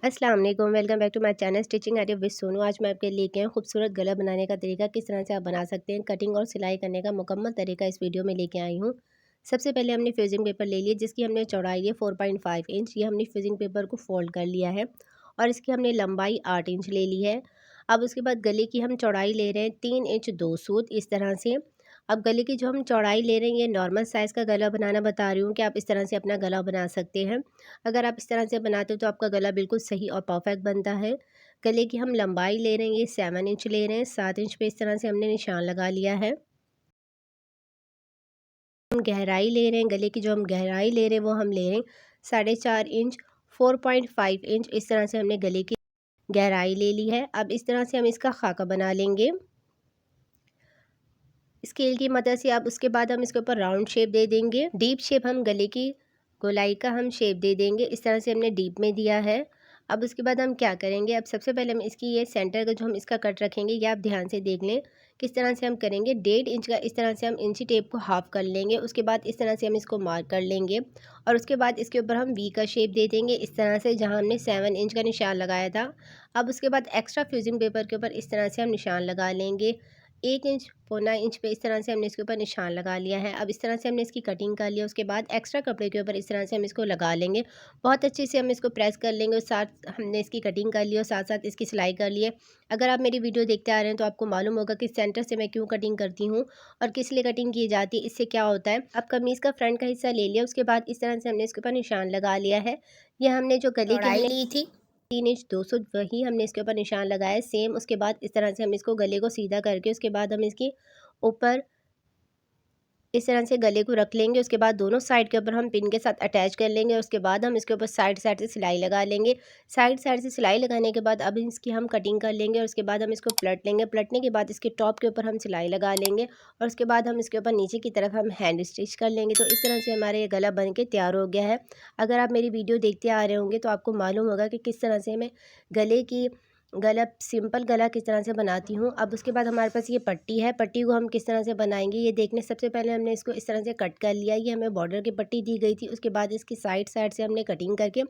अस्सलाम वालेकुम, welcome back to my channel stitching idea with Sonu. आज मैं आपके लेके आई हूँ खूबसूरत गला बनाने का तरीका, किस तरह से आप बना सकते हैं। कटिंग और सिलाई करने का मुकम्मल तरीका इस वीडियो में लेके आई हूँ। सबसे पहले हमने फ्यूजिंग पेपर ले लिया, जिसकी हमने चौड़ाई है 4.5 इंच। ये हमने फ्यूजिंग पेपर को फोल्ड कर लिया है और इसकी हमने लंबाई 8 इंच ले ली है। अब उसके बाद गले की हम चौड़ाई ले रहे हैं 3 इंच 2 सूत, इस तरह से। अब गले की जो हम चौड़ाई ले रहे हैं, ये नॉर्मल साइज़ का गला बनाना बता रही हूँ कि आप इस तरह से अपना गला बना सकते हैं। अगर आप इस तरह से बनाते हो तो आपका गला बिल्कुल सही और परफेक्ट बनता है। गले की हम लंबाई ले रहे हैं, ये 7 इंच ले रहे हैं। 7 इंच पे इस तरह से हमने निशान लगा लिया है। हम गहराई ले रहे हैं, गले की जो हम गहराई ले रहे हैं वो हम ले रहे हैं 4.5 इंच। 4.5 इंच इस तरह से हमने गले की गहराई ले ली है। अब इस तरह से हम इसका खाका बना लेंगे स्केल की मदद से। अब उसके बाद हम इसके ऊपर राउंड शेप दे देंगे। डीप शेप हम गले की गोलाई का हम शेप दे देंगे, इस तरह से हमने डीप में दिया है। अब उसके बाद हम क्या करेंगे, अब सबसे पहले हम इसकी ये सेंटर का जो हम इसका कट रखेंगे, ये आप ध्यान से देख लें किस तरह से हम करेंगे। 1.5 इंच का इस तरह से हम इंची टेप को हाफ कर लेंगे। उसके बाद इस तरह से हम इसको मार्क कर लेंगे और उसके बाद इसके ऊपर हम वी का शेप दे देंगे, इस तरह से, जहाँ हमने 7 इंच का निशान लगाया था। अब उसके बाद एक्स्ट्रा फ्यूजिंग पेपर के ऊपर इस तरह से हम निशान लगा लेंगे। 1 इंच पौना इंच पे इस तरह से हमने इसके ऊपर निशान लगा लिया है। अब इस तरह से हमने इसकी कटिंग कर लिया। उसके बाद एक्स्ट्रा कपड़े के ऊपर इस तरह से हम इसको लगा लेंगे। बहुत अच्छे से हम इसको प्रेस कर लेंगे और साथ हमने इसकी कटिंग कर ली और साथ साथ इसकी सिलाई कर लिए। अगर आप मेरी वीडियो देखते आ रहे हैं तो आपको मालूम होगा कि सेंटर से मैं क्यों कटिंग करती हूँ और किस लिए कटिंग की जाती है, इससे क्या होता है। अब कमीज़ का फ्रंट का हिस्सा ले लिया, उसके बाद इस तरह से हमने इसके ऊपर निशान लगा लिया है। यह हमने जो गले की हमने ली थी 3 इंच 2 सूत, वही हमने इसके ऊपर निशान लगाया है सेम। उसके बाद इस तरह से हम इसको गले को सीधा करके उसके बाद हम इसकी ऊपर इस तरह से गले को रख लेंगे। उसके बाद दोनों साइड के ऊपर हम पिन के साथ अटैच कर लेंगे और उसके बाद हम इसके ऊपर साइड साइड से सिलाई लगा लेंगे। साइड साइड से सिलाई लगाने के बाद अब इसकी हम कटिंग कर लेंगे और उसके बाद हम इसको पलट लेंगे। पलटने के बाद इसके टॉप के ऊपर हम सिलाई लगा लेंगे और उसके बाद हम इसके ऊपर नीचे की तरफ हम हैंड स्टिच कर लेंगे। तो इस तरह से हमारा ये गला बन के तैयार हो गया है। अगर आप मेरी वीडियो देखते आ रहे होंगे तो आपको मालूम होगा कि किस तरह से मैं गले की गला सिंपल गला किस तरह से बनाती हूँ। अब उसके बाद हमारे पास ये पट्टी है, पट्टी को हम किस तरह से बनाएंगे ये देखने सबसे पहले हमने इसको इस तरह से कट कर लिया। ये हमें बॉर्डर की पट्टी दी गई थी। उसके बाद इसकी साइड साइड से हमने कटिंग करके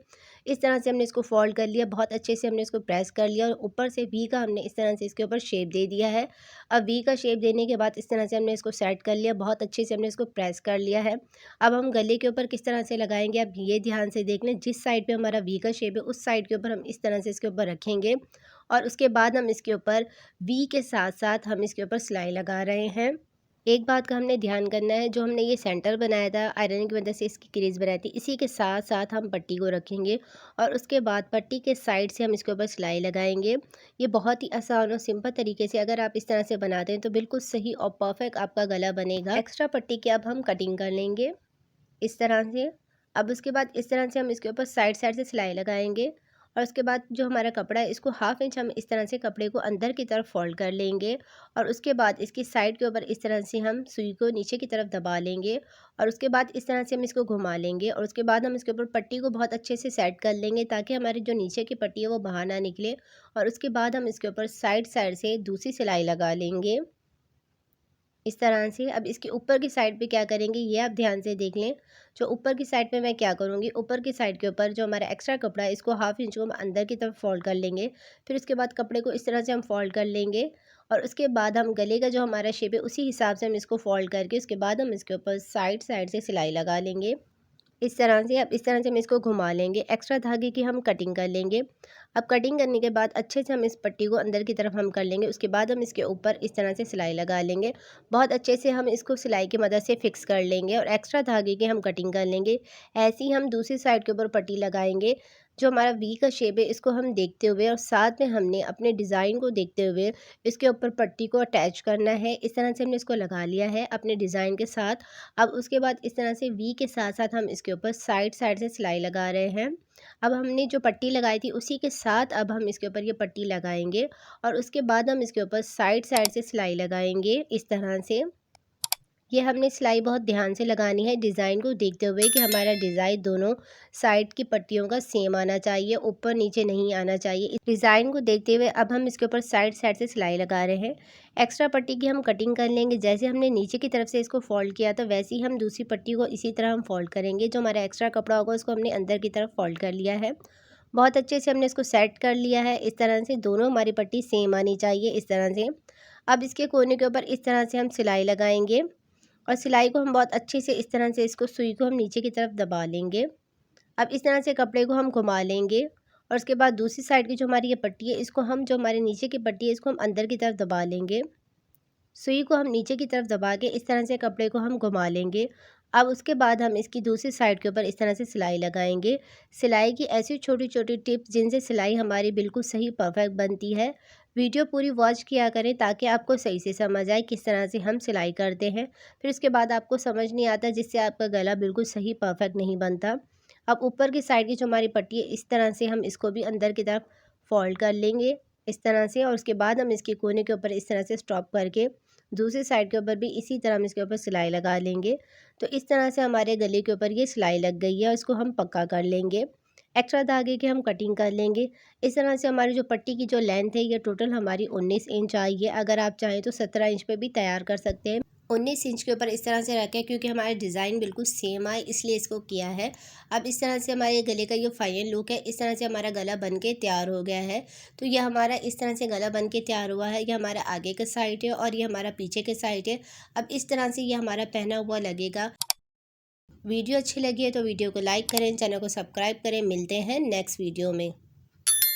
इस तरह से हमने इसको फोल्ड कर लिया। बहुत अच्छे से हमने इसको प्रेस कर लिया और ऊपर से वी का हमने इस तरह से इसके ऊपर शेप दे दिया है। अब वी का शेप देने के बाद इस तरह से हमने इसको सेट कर लिया। बहुत अच्छे से हमने इसको प्रेस कर लिया है। अब हम गले के ऊपर किस तरह से लगाएंगे, अब ये ध्यान से देख लें। जिस साइड पे हमारा वी का शेप है उस साइड के ऊपर हम इस तरह से इसके ऊपर रखेंगे और उसके बाद हम इसके ऊपर वी के साथ साथ हम इसके ऊपर सिलाई लगा रहे हैं। एक बात का हमने ध्यान करना है, जो हमने ये सेंटर बनाया था आयरन की मदद से इसकी क्रीज बनाई थी, इसी के साथ साथ हम पट्टी को रखेंगे और उसके बाद पट्टी के साइड से हम इसके ऊपर सिलाई लगाएंगे। ये बहुत ही आसान और सिंपल तरीके से अगर आप इस तरह से बनाते हैं तो बिल्कुल सही और परफेक्ट आपका गला बनेगा। एक्स्ट्रा पट्टी की अब हम कटिंग कर लेंगे इस तरह से। अब उसके बाद इस तरह से हम इसके ऊपर साइड साइड से सिलाई लगाएंगे और उसके बाद जो हमारा कपड़ा है इसको हाफ इंच हम इस तरह से कपड़े को अंदर की तरफ फोल्ड कर लेंगे और उसके बाद इसकी साइड के ऊपर इस तरह से हम सुई को नीचे की तरफ दबा लेंगे और उसके बाद इस तरह से हम इसको घुमा लेंगे और उसके बाद हम इसके ऊपर पट्टी को बहुत अच्छे से सेट कर लेंगे ताकि हमारी जो नीचे की पट्टी है वो बाहर ना निकले। और उसके बाद हम इसके ऊपर साइड साइड से दूसरी सिलाई लगा लेंगे इस तरह से। अब इसके ऊपर की साइड पे क्या करेंगे ये आप ध्यान से देख लें। जो ऊपर की साइड पे मैं क्या करूँगी, ऊपर की साइड के ऊपर जो हमारा एक्स्ट्रा कपड़ा है इसको हाफ इंच को हम अंदर की तरफ फोल्ड कर लेंगे। फिर उसके बाद कपड़े को इस तरह से हम फोल्ड कर लेंगे और उसके बाद हम गले का जो हमारा शेप है उसी हिसाब से हम इसको फोल्ड करके उसके बाद हम इसके ऊपर साइड साइड से सिलाई लगा लेंगे इस तरह से। अब इस तरह से हम इसको घुमा लेंगे। एक्स्ट्रा धागे की हम कटिंग कर लेंगे। अब कटिंग करने के बाद अच्छे से हम इस पट्टी को अंदर की तरफ हम कर लेंगे। उसके बाद हम इसके ऊपर इस तरह से सिलाई लगा लेंगे। बहुत अच्छे से हम इसको सिलाई की मदद से फिक्स कर लेंगे और एक्स्ट्रा धागे की हम कटिंग कर लेंगे। ऐसे ही हम दूसरी साइड के ऊपर पट्टी लगाएंगे। जो हमारा वी का शेप है इसको हम देखते हुए और साथ में हमने अपने डिज़ाइन को देखते हुए इसके ऊपर पट्टी को अटैच करना है। इस तरह से हमने इसको लगा लिया है अपने डिज़ाइन के साथ। अब उसके बाद इस तरह से वी के साथ साथ हम इसके ऊपर साइड साइड से सिलाई लगा रहे हैं। अब हमने जो पट्टी लगाई थी उसी के साथ अब हम इसके ऊपर ये पट्टी लगाएंगे और उसके बाद हम इसके ऊपर साइड साइड से सिलाई लगाएंगे इस तरह से। ये हमने सिलाई बहुत ध्यान से लगानी है डिज़ाइन को देखते हुए कि हमारा डिज़ाइन दोनों साइड की पट्टियों का सेम आना चाहिए, ऊपर नीचे नहीं आना चाहिए। इस डिज़ाइन को देखते हुए अब हम इसके ऊपर साइड साइड से सिलाई लगा रहे हैं। एक्स्ट्रा पट्टी की हम कटिंग कर लेंगे। जैसे हमने नीचे की तरफ से इसको फोल्ड किया था वैसे ही हम दूसरी पट्टी को इसी तरह हम फोल्ड करेंगे। जो हमारा एक्स्ट्रा कपड़ा होगा उसको हमने अंदर की तरफ फोल्ड कर लिया है। बहुत अच्छे से हमने इसको सेट कर लिया है। इस तरह से दोनों हमारी पट्टी सेम आनी चाहिए, इस तरह से। अब इसके कोने के ऊपर इस तरह से हम सिलाई लगाएंगे और सिलाई को हम बहुत अच्छे से इस तरह से इसको सुई को हम नीचे की तरफ दबा लेंगे। अब इस तरह से कपड़े को हम घुमा लेंगे और उसके बाद दूसरी साइड की जो हमारी ये पट्टी है, इसको हम जो हमारे नीचे की पट्टी है इसको हम अंदर की तरफ दबा लेंगे। सुई को हम नीचे की तरफ दबा के इस तरह से कपड़े को हम घुमा लेंगे। अब उसके बाद हम इसकी दूसरी साइड के ऊपर इस तरह से सिलाई लगाएंगे। सिलाई की ऐसी छोटी छोटी टिप्स जिनसे सिलाई हमारी बिल्कुल सही परफेक्ट बनती है। वीडियो पूरी वॉच किया करें ताकि आपको सही से समझ आए किस तरह से हम सिलाई करते हैं। फिर उसके बाद आपको समझ नहीं आता, जिससे आपका गला बिल्कुल सही परफेक्ट नहीं बनता। अब ऊपर की साइड की जो हमारी पट्टी है, इस तरह से हम इसको भी अंदर की तरफ फोल्ड कर लेंगे इस तरह से, और उसके बाद हम इसके कोने के ऊपर इस तरह से स्टॉप करके दूसरी साइड के ऊपर भी इसी तरह हम इसके ऊपर सिलाई लगा लेंगे। तो इस तरह से हमारे गले के ऊपर ये सिलाई लग गई है और इसको हम पक्का कर लेंगे। एक्स्ट्रा धागे की हम कटिंग कर लेंगे। इस तरह से हमारी जो पट्टी की जो लेंथ है, ये टोटल हमारी 19 इंच आई है। अगर आप चाहें तो 17 इंच पे भी तैयार कर सकते हैं। 19 इंच के ऊपर इस तरह से रखें क्योंकि हमारे डिज़ाइन बिल्कुल सेम आए, इसलिए इसको किया है। अब इस तरह से हमारे गले का ये फाइनल लुक है। इस तरह से हमारा गला बन के तैयार हो गया है। तो ये हमारा इस तरह से गला बन के तैयार हुआ है। ये हमारा आगे का साइड है और ये हमारा पीछे के साइड है। अब इस तरह से ये हमारा पहना हुआ लगेगा। वीडियो अच्छी लगी है तो वीडियो को लाइक करें, चैनल को सब्सक्राइब करें। मिलते हैं नेक्स्ट वीडियो में।